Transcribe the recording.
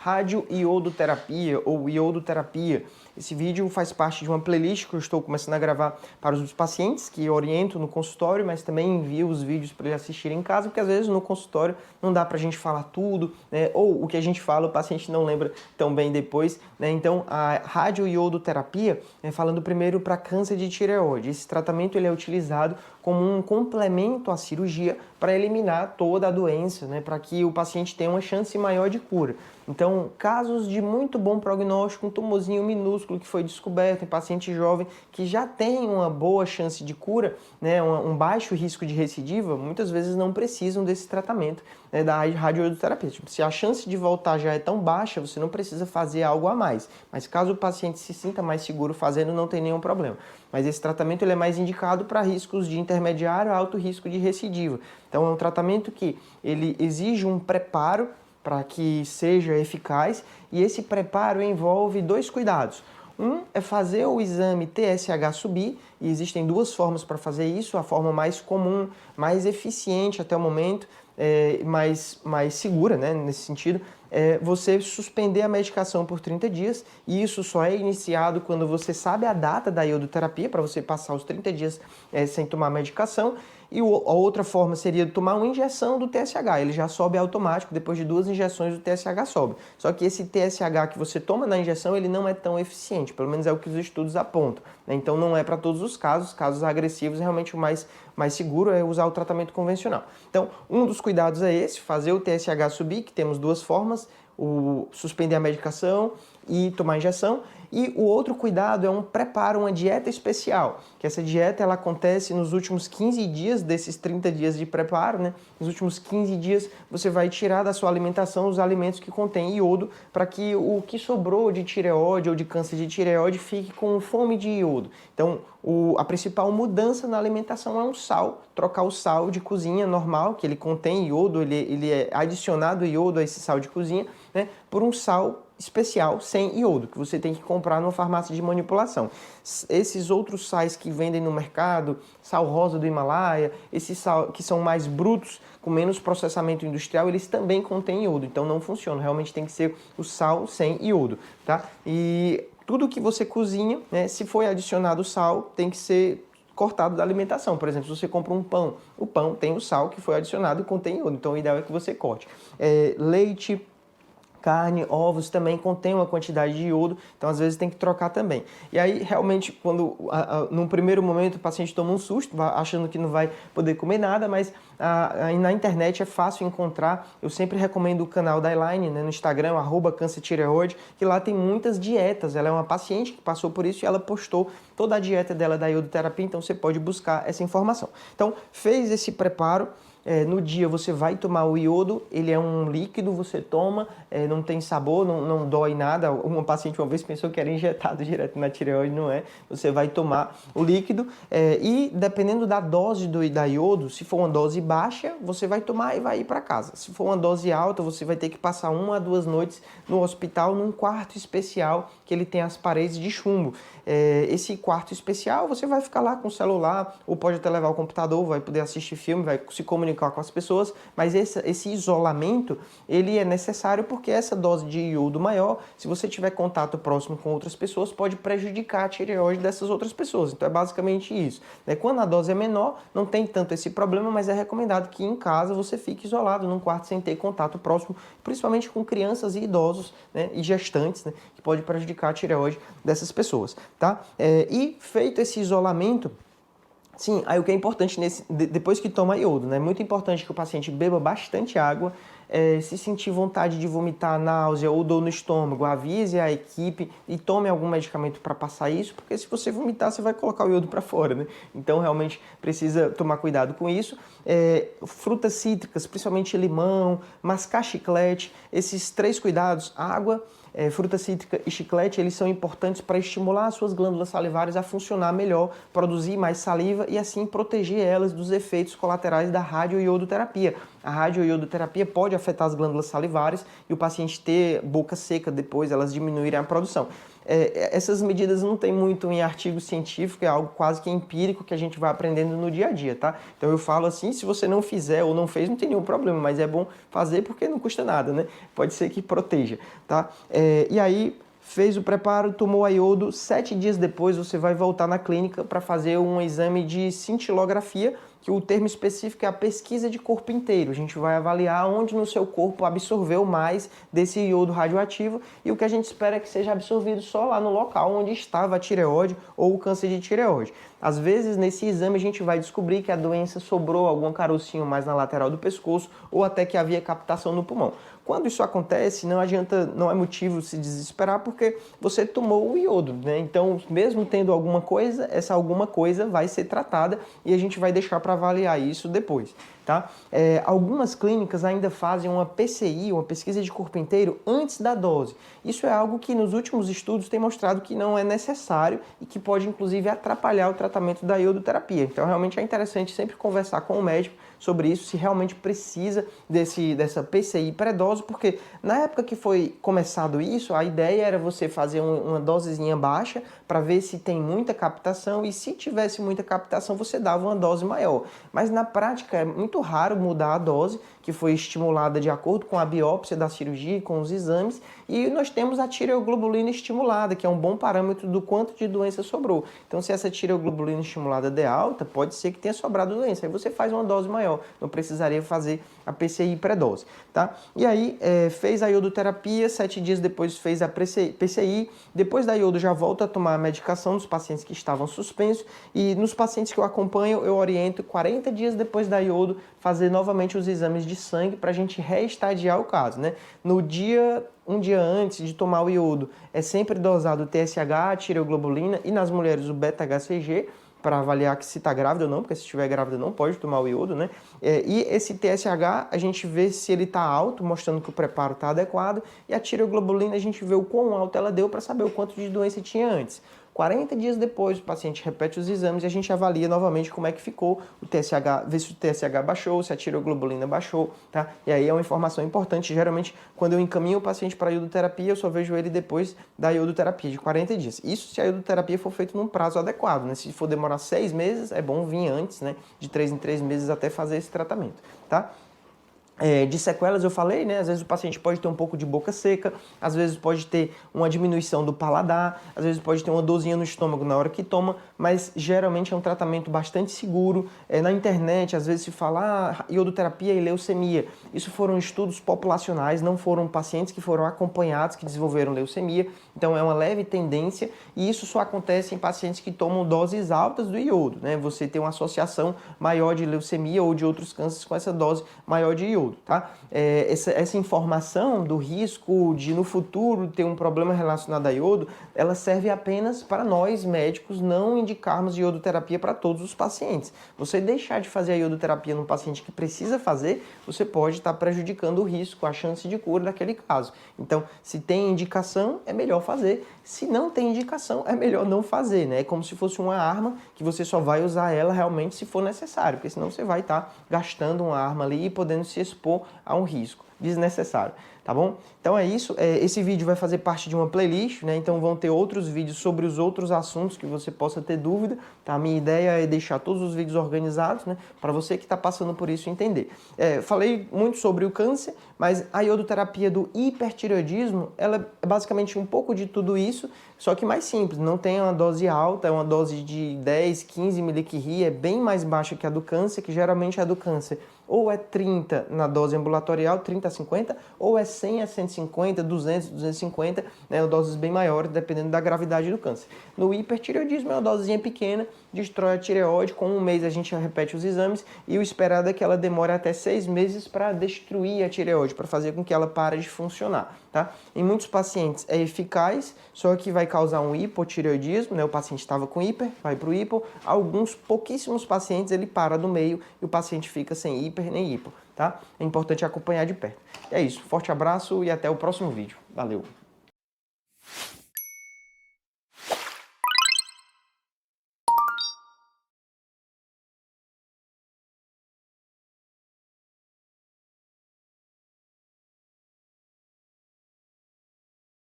radioiodoterapia ou iodoterapia. Esse vídeo faz parte de uma playlist que eu estou começando a gravar para os pacientes que oriento no consultório, mas também envio os vídeos para eles assistirem em casa, porque às vezes no consultório não dá para a gente falar tudo, né? Ou o que a gente fala o paciente não lembra tão bem depois, né? Então a radioiodoterapia, falando primeiro para câncer de tireoide, esse tratamento ele é utilizado como um complemento à cirurgia para eliminar toda a doença, né? Para que o paciente tenha uma chance maior de cura. Então, casos de muito bom prognóstico, um tumorzinho minúsculo que foi descoberto em paciente jovem que já tem uma boa chance de cura, né, um baixo risco de recidiva, muitas vezes não precisam desse tratamento, né, da radioiodoterapia. Tipo, se a chance de voltar já é tão baixa, você não precisa fazer algo a mais. Mas caso o paciente se sinta mais seguro fazendo, não tem nenhum problema. Mas esse tratamento ele é mais indicado para riscos de intermediário a alto risco de recidiva. Então, é um tratamento que ele exige um preparo para que seja eficaz, e esse preparo envolve dois cuidados. Um é fazer o exame TSH subir, e existem duas formas para fazer isso. A forma mais comum, mais eficiente até o momento, mais segura, né, nesse sentido, é você suspender a medicação por 30 dias, e isso só é iniciado quando você sabe a data da iodoterapia, para você passar os 30 dias sem tomar medicação. E a outra forma seria tomar uma injeção do TSH, ele já sobe automático, depois de 2 injeções o TSH sobe. Só que esse TSH que você toma na injeção, ele não é tão eficiente, pelo menos é o que os estudos apontam, né? Então não é para todos os casos agressivos, realmente o mais seguro é usar o tratamento convencional. Então, um dos cuidados é esse, fazer o TSH subir, que temos duas formas, suspender a medicação e tomar injeção. E o outro cuidado é um preparo, uma dieta especial, que essa dieta ela acontece nos últimos 15 dias desses 30 dias de preparo, né? Nos últimos 15 dias você vai tirar da sua alimentação os alimentos que contêm iodo, para que o que sobrou de tireoide ou de câncer de tireoide fique com fome de iodo. Então, a principal mudança na alimentação é um sal, trocar o sal de cozinha normal, que ele contém iodo, ele é adicionado iodo a esse sal de cozinha, né, por um sal especial sem iodo, que você tem que comprar numa farmácia de manipulação. Esses outros sais que vendem no mercado, sal rosa do Himalaia, esses sal que são mais brutos, com menos processamento industrial, eles também contêm iodo, então não funciona, realmente tem que ser o sal sem iodo, tá? E tudo que você cozinha, né, se for adicionado sal, tem que ser cortado da alimentação. Por exemplo, se você compra um pão, o pão tem o sal que foi adicionado e contém iodo, então o ideal é que você corte. Leite, carne, ovos também contém uma quantidade de iodo, então às vezes tem que trocar também. E aí, realmente, quando num primeiro momento o paciente toma um susto, achando que não vai poder comer nada, mas na internet é fácil encontrar. Eu sempre recomendo o canal da Elaine, né, no Instagram, @câncertireoide, que lá tem muitas dietas. Ela é uma paciente que passou por isso e ela postou toda a dieta dela da iodoterapia, então você pode buscar essa informação. Então, fez esse preparo. No dia você vai tomar o iodo, ele é um líquido, você toma, não tem sabor, não dói nada. Uma paciente uma vez pensou que era injetado direto na tireoide, não é. Você vai tomar o líquido e dependendo da dose da iodo, se for uma dose baixa, você vai tomar e vai ir para casa. Se for uma dose alta, você vai ter que passar 1 a 2 noites no hospital, num quarto especial que ele tem as paredes de chumbo. Esse quarto especial, você vai ficar lá com o celular, ou pode até levar o computador, vai poder assistir filme, vai se comunicar com as pessoas, mas esse isolamento, ele é necessário porque essa dose de iodo maior, se você tiver contato próximo com outras pessoas, pode prejudicar a tireoide dessas outras pessoas. Então é basicamente isso, né? Quando a dose é menor, não tem tanto esse problema, mas é recomendado que em casa você fique isolado num quarto sem ter contato próximo, principalmente com crianças e idosos, né, e gestantes, né, que pode prejudicar a tireoide dessas pessoas, tá? E feito esse isolamento, sim, aí o que é importante depois que toma iodo, né? É muito importante que o paciente beba bastante água, se sentir vontade de vomitar, náusea ou dor no estômago, avise a equipe e tome algum medicamento para passar isso, porque se você vomitar, você vai colocar o iodo para fora, né? Então, realmente, precisa tomar cuidado com isso. Frutas cítricas, principalmente limão, mascar chiclete, esses 3 cuidados, água, fruta cítrica e chiclete, eles são importantes para estimular as suas glândulas salivares a funcionar melhor, produzir mais saliva e assim proteger elas dos efeitos colaterais da radioiodoterapia. A radioiodoterapia pode afetar as glândulas salivares e o paciente ter boca seca depois, elas diminuírem a produção. essas medidas não tem muito em artigo científico, é algo quase que empírico que a gente vai aprendendo no dia a dia, tá? Então eu falo assim, se você não fizer ou não fez, não tem nenhum problema, mas é bom fazer porque não custa nada, né? Pode ser que proteja, tá? E aí, fez o preparo, tomou a iodo, 7 dias depois você vai voltar na clínica para fazer um exame de cintilografia, que o termo específico é a pesquisa de corpo inteiro. A gente vai avaliar onde no seu corpo absorveu mais desse iodo radioativo e o que a gente espera é que seja absorvido só lá no local onde estava a tireoide ou o câncer de tireoide. Às vezes, nesse exame, a gente vai descobrir que a doença sobrou algum carocinho mais na lateral do pescoço ou até que havia captação no pulmão. Quando isso acontece, não adianta, não é motivo se desesperar porque você tomou o iodo, né? Então, mesmo tendo alguma coisa, essa alguma coisa vai ser tratada e a gente vai deixar para avaliar isso depois, tá? Algumas clínicas ainda fazem uma PCI, uma pesquisa de corpo inteiro, antes da dose. Isso é algo que nos últimos estudos tem mostrado que não é necessário e que pode inclusive atrapalhar o tratamento da iodoterapia. Então, realmente é interessante sempre conversar com o médico sobre isso, se realmente precisa dessa PCI pré-dose, porque na época que foi começado isso, a ideia era você fazer uma dosezinha baixa para ver se tem muita captação e se tivesse muita captação você dava uma dose maior. Mas na prática é muito raro mudar a dose, que foi estimulada de acordo com a biópsia da cirurgia e com os exames, e nós temos a tireoglobulina estimulada, que é um bom parâmetro do quanto de doença sobrou. Então, se essa tireoglobulina estimulada der alta, pode ser que tenha sobrado doença. Aí você faz uma dose maior, não precisaria fazer a PCI pré-dose, tá? E aí, fez a iodoterapia, 7 dias depois fez a PCI, depois da iodo já volta a tomar a medicação dos pacientes que estavam suspensos, e nos pacientes que eu acompanho, eu oriento 40 dias depois da iodo fazer novamente os exames de sangue para a gente reestadiar o caso, né? Um dia antes de tomar o iodo, é sempre dosado o TSH, a tireoglobulina e nas mulheres o beta-HCG, para avaliar que se está grávida ou não, porque se estiver grávida não pode tomar o iodo, né? E esse TSH a gente vê se ele está alto, mostrando que o preparo está adequado, e a tireoglobulina a gente vê o quão alto ela deu para saber o quanto de doença tinha antes. 40 dias depois, o paciente repete os exames e a gente avalia novamente como é que ficou o TSH, vê se o TSH baixou, se a tireoglobulina baixou, tá? E aí é uma informação importante. Geralmente, quando eu encaminho o paciente para a iodoterapia, eu só vejo ele depois da iodoterapia, de 40 dias. Isso se a iodoterapia for feita num prazo adequado, né? Se for demorar 6 meses, é bom vir antes, né? De 3 em 3 meses até fazer esse tratamento, tá? De sequelas eu falei, né? Às vezes o paciente pode ter um pouco de boca seca, às vezes pode ter uma diminuição do paladar, às vezes pode ter uma dorzinha no estômago na hora que toma, mas geralmente é um tratamento bastante seguro. Na internet, às vezes se fala iodoterapia e leucemia. Isso foram estudos populacionais, não foram pacientes que foram acompanhados que desenvolveram leucemia, então é uma leve tendência e isso só acontece em pacientes que tomam doses altas do iodo, né? Você tem uma associação maior de leucemia ou de outros cânceres com essa dose maior de iodo. Tá? Essa informação do risco de no futuro ter um problema relacionado a iodo, ela serve apenas para nós médicos não indicarmos iodoterapia para todos os pacientes. Você deixar de fazer a iodoterapia num paciente que precisa fazer, você pode estar prejudicando o risco, a chance de cura daquele caso. Então, se tem indicação, é melhor fazer. Se não tem indicação, é melhor não fazer, né? É como se fosse uma arma que você só vai usar ela realmente se for necessário, porque senão você vai estar gastando uma arma ali e podendo se expor a um risco desnecessário, tá bom? Então é isso, esse vídeo vai fazer parte de uma playlist, né? Então vão ter outros vídeos sobre os outros assuntos que você possa ter dúvida, tá? A minha ideia é deixar todos os vídeos organizados, né? Para você que está passando por isso entender. Falei muito sobre o câncer, mas a iodoterapia do hipertireoidismo, ela é basicamente um pouco de tudo isso, só que mais simples, não tem uma dose alta, é uma dose de 10, 15 mCi, é bem mais baixa que a do câncer, que geralmente é a do câncer ou é 30 na dose ambulatorial, 30 a 50, ou é 100 a 150, 200, 250, né, doses bem maiores, dependendo da gravidade do câncer. No hipertireoidismo é uma dosezinha pequena, destrói a tireoide, com um mês a gente repete os exames, e o esperado é que ela demore até 6 meses para destruir a tireoide, para fazer com que ela pare de funcionar. Tá? Em muitos pacientes é eficaz, só que vai causar um hipotireoidismo, né? O paciente estava com hiper, vai para o hipo. Alguns pouquíssimos pacientes ele para no meio e o paciente fica sem hiper nem hipo. Tá? É importante acompanhar de perto. É isso, forte abraço e até o próximo vídeo. Valeu!